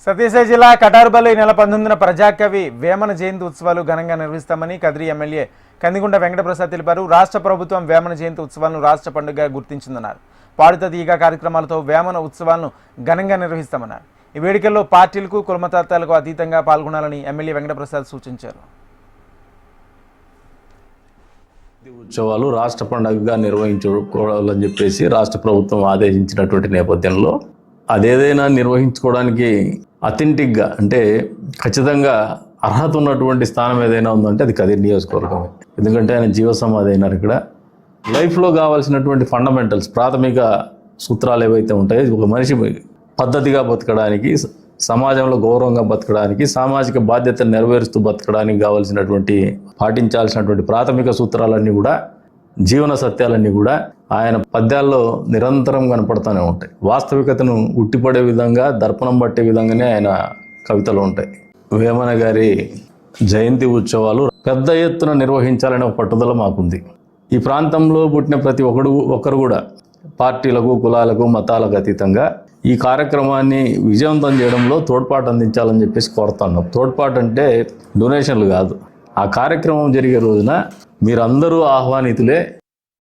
సత్యసాయి జిల్లా కటారుబల్లో ఈ నెల 19న ప్రజాకవి వేమన జయంతి ఉత్సవాలు ఘనంగా నిర్వహిస్తామని కదిరి ఎమ్మెల్యే కందిగుంట వెంకటప్రసాద్ తెలిపారు. రాష్ట్ర ప్రభుత్వం వేమన జయంతి ఉత్సవాలను రాష్ట్ర పండుగగా గుర్తించిందన్నారు. పాడుత తీగ కార్యక్రమాలతో వేమన ఉత్సవాలను ఘనంగా నిర్వహిస్తామన్నారు. ఈ వేడుకల్లో పార్టీలకు కులమతాలకు అతీతంగా పాల్గొనాలని ఎమ్మెల్యే వెంకటప్రసాద్ సూచించారు. ఉత్సవాలు రాష్ట్ర పండుగగా నిర్వహించుకోవాలని చెప్పేసి రాష్ట్ర ప్రభుత్వం ఆదేశించినటువంటి నేపథ్యంలో అదేదైనా నిర్వహించుకోవడానికి అథెంటిక్గా అంటే ఖచ్చితంగా అర్హత ఉన్నటువంటి స్థానం ఏదైనా ఉందంటే అది కదిరి నియోజకవర్గమే. ఎందుకంటే ఆయన జీవసమాధి అయినారు. ఇక్కడ లైఫ్లో కావాల్సినటువంటి ఫండమెంటల్స్ ప్రాథమిక సూత్రాలు ఏవైతే ఉంటాయో ఒక మనిషి పద్ధతిగా బతకడానికి, సమాజంలో గౌరవంగా బతకడానికి, సామాజిక బాధ్యతను నెరవేరుస్తూ బతకడానికి కావాల్సినటువంటి పాటించాల్సినటువంటి ప్రాథమిక సూత్రాలన్నీ కూడా, జీవన సత్యాలన్నీ కూడా ఆయన పద్యాల్లో నిరంతరం కనపడుతూనే ఉంటాయి. వాస్తవికతను ఉట్టిపడే విధంగా, దర్పణం పట్టే విధంగానే ఆయన కవితలు ఉంటాయి. వేమన గారి జయంతి ఉత్సవాలు పెద్ద ఎత్తున నిర్వహించాలనే ఒక పట్టుదల మాకుంది. ఈ ప్రాంతంలో పుట్టిన ప్రతి ఒక్కరు కూడా పార్టీలకు, కులాలకు, మతాలకు అతీతంగా ఈ కార్యక్రమాన్ని విజయవంతం చేయడంలో తోడ్పాటు అందించాలని చెప్పేసి కోరుతున్నాం. తోడ్పాటు అంటే డొనేషన్లు కాదు. ఆ కార్యక్రమం జరిగే రోజున మీరందరూ ఆహ్వానితులే.